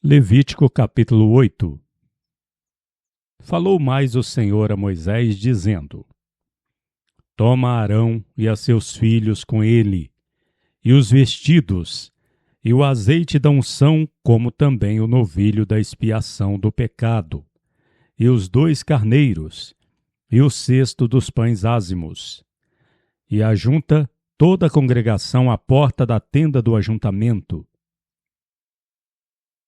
Levítico capítulo 8. Falou mais o Senhor a Moisés, dizendo: Toma Arão e a seus filhos com ele, e os vestidos, e o azeite da unção, como também o novilho da expiação do pecado, e os 2 carneiros, e o cesto dos pães ázimos. E ajunta toda a congregação à porta da tenda do ajuntamento.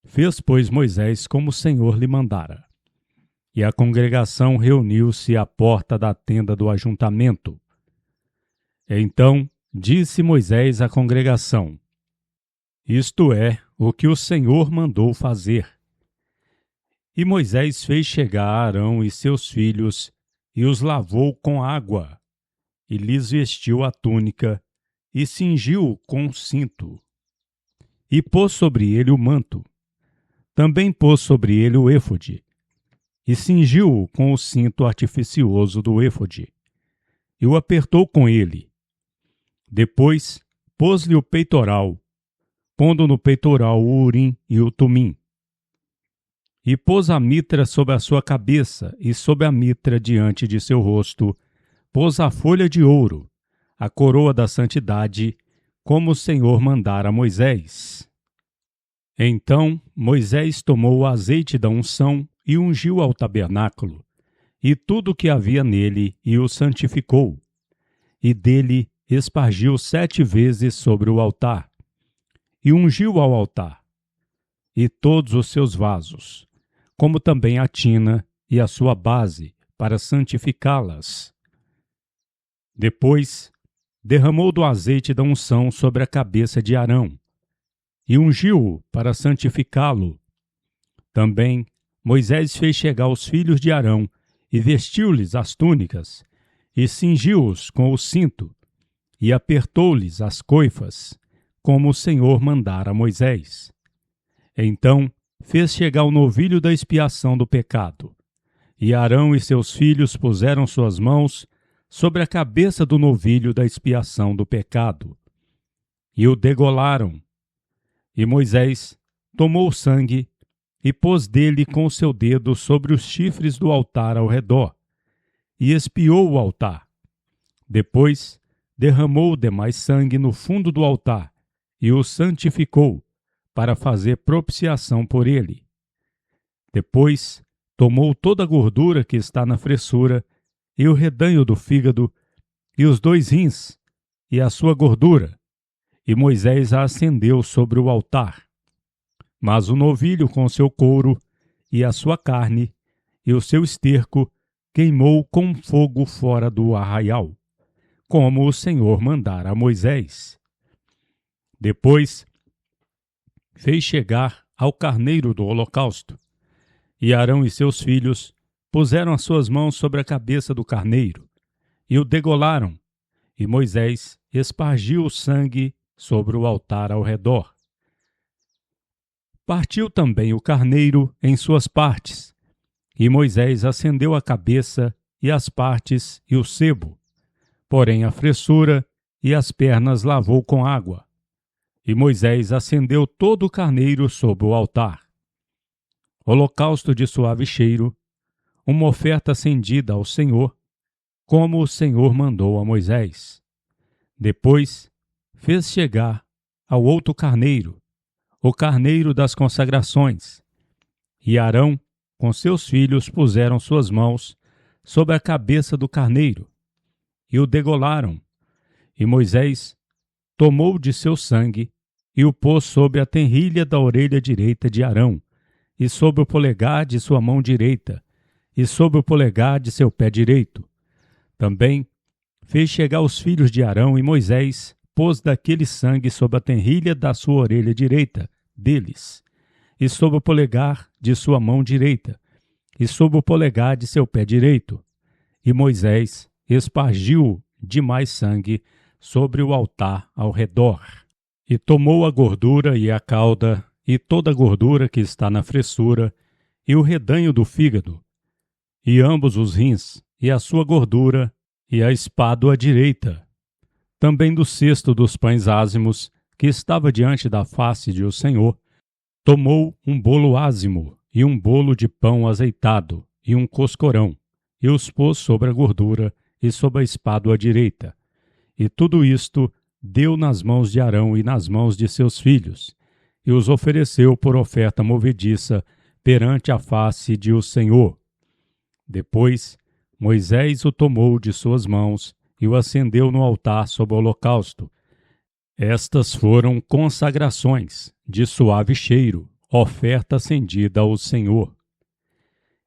Fez, pois, Moisés como o Senhor lhe mandara. E a congregação reuniu-se à porta da tenda do ajuntamento. Então disse Moisés à congregação: Isto é o que o Senhor mandou fazer. E Moisés fez chegar Arão e seus filhos, e os lavou com água, e lhes vestiu a túnica, e cingiu com o cinto. E pôs sobre ele o manto. Também pôs sobre ele o éfode, e cingiu-o com o cinto artificioso do éfode, e o apertou com ele. Depois pôs-lhe o peitoral, pondo no peitoral o urim e o tumim. E pôs a mitra sobre a sua cabeça, e sobre a mitra diante de seu rosto, pôs a folha de ouro, a coroa da santidade, como o Senhor mandara a Moisés. Então Moisés tomou o azeite da unção e ungiu ao tabernáculo, e tudo o que havia nele, e o santificou. E dele espargiu 7 vezes sobre o altar, e ungiu ao altar, e todos os seus vasos, como também a tina e a sua base, para santificá-las. Depois derramou do azeite da unção sobre a cabeça de Arão, e ungiu-o para santificá-lo. Também Moisés fez chegar os filhos de Arão, e vestiu-lhes as túnicas, e cingiu-os com o cinto, e apertou-lhes as coifas, como o Senhor mandara a Moisés. Então fez chegar o novilho da expiação do pecado, e Arão e seus filhos puseram suas mãos sobre a cabeça do novilho da expiação do pecado, e o degolaram. E Moisés tomou o sangue e pôs dele com o seu dedo sobre os chifres do altar ao redor, e expiou o altar. Depois derramou o demais sangue no fundo do altar, e o santificou, para fazer propiciação por ele. Depois tomou toda a gordura que está na fressura, e o redanho do fígado, e os 2 rins, e a sua gordura, e Moisés a acendeu sobre o altar. Mas o novilho com seu couro, e a sua carne, e o seu esterco, queimou com fogo fora do arraial, como o Senhor mandara a Moisés. Depois fez chegar ao carneiro do holocausto, e Arão e seus filhos puseram as suas mãos sobre a cabeça do carneiro, e o degolaram, e Moisés espargiu o sangue sobre o altar ao redor. Partiu também o carneiro em suas partes, e Moisés acendeu a cabeça e as partes e o sebo, porém a fressura e as pernas lavou com água. E Moisés acendeu todo o carneiro sobre o altar. Holocausto de suave cheiro, uma oferta acendida ao Senhor, como o Senhor mandou a Moisés. Depois fez chegar ao outro carneiro, o carneiro das consagrações, e Arão com seus filhos puseram suas mãos sobre a cabeça do carneiro, e o degolaram, e Moisés tomou de seu sangue, e o pôs sobre a tenrilha da orelha direita de Arão, e sobre o polegar de sua mão direita, e sobre o polegar de seu pé direito. Também fez chegar os filhos de Arão, e Moisés pôs daquele sangue sobre a tenrilha da sua orelha direita deles, e sobre o polegar de sua mão direita, e sobre o polegar de seu pé direito. E Moisés espargiu demais sangue sobre o altar ao redor. E tomou a gordura e a cauda, e toda a gordura que está na fressura, e o redanho do fígado, e ambos os rins, e a sua gordura, e a espádua direita, também do cesto dos pães ázimos, que estava diante da face de o Senhor, Tomou um bolo ázimo e um bolo de pão azeitado e um coscorão, e os pôs sobre a gordura e sobre a espada à direita. E tudo isto deu nas mãos de Arão e nas mãos de seus filhos, e os ofereceu por oferta movediça perante a face de o Senhor. Depois, Moisés o tomou de suas mãos e o acendeu no altar sobre o holocausto. Estas foram consagrações de suave cheiro, oferta acendida ao Senhor.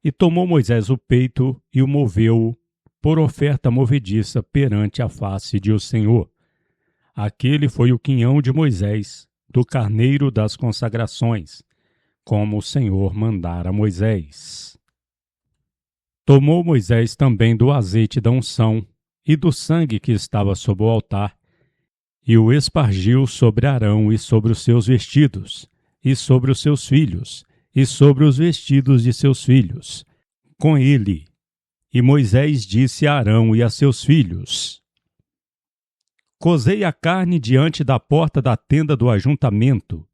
E tomou Moisés o peito e o moveu por oferta movediça perante a face de o Senhor. Aquele foi o quinhão de Moisés, do carneiro das consagrações, como o Senhor mandara a Moisés. Tomou Moisés também do azeite da unção e do sangue que estava sobre o altar, e o espargiu sobre Arão e sobre os seus vestidos, e sobre os seus filhos, e sobre os vestidos de seus filhos, com ele. E Moisés disse a Arão e a seus filhos: Cozei a carne diante da porta da tenda do ajuntamento,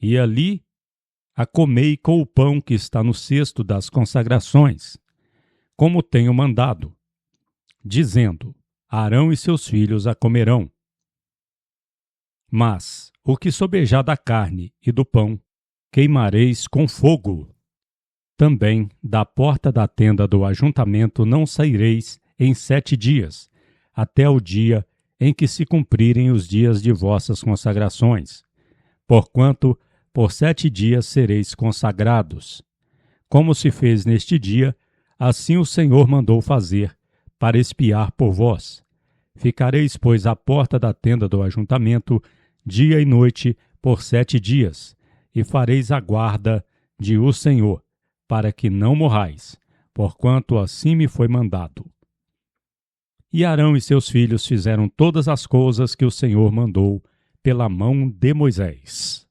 e ali a comei com o pão que está no cesto das consagrações, como tenho mandado, dizendo: Arão e seus filhos a comerão. Mas o que sobejar da carne e do pão, queimareis com fogo. Também da porta da tenda do ajuntamento não saireis em 7 dias, até o dia em que se cumprirem os dias de vossas consagrações, porquanto por 7 dias sereis consagrados. Como se fez neste dia, assim o Senhor mandou fazer, para espiar por vós. Ficareis, pois, à porta da tenda do ajuntamento, dia e noite, por 7 dias, e fareis a guarda de o Senhor, para que não morrais, porquanto assim me foi mandado. E Arão e seus filhos fizeram todas as coisas que o Senhor mandou pela mão de Moisés.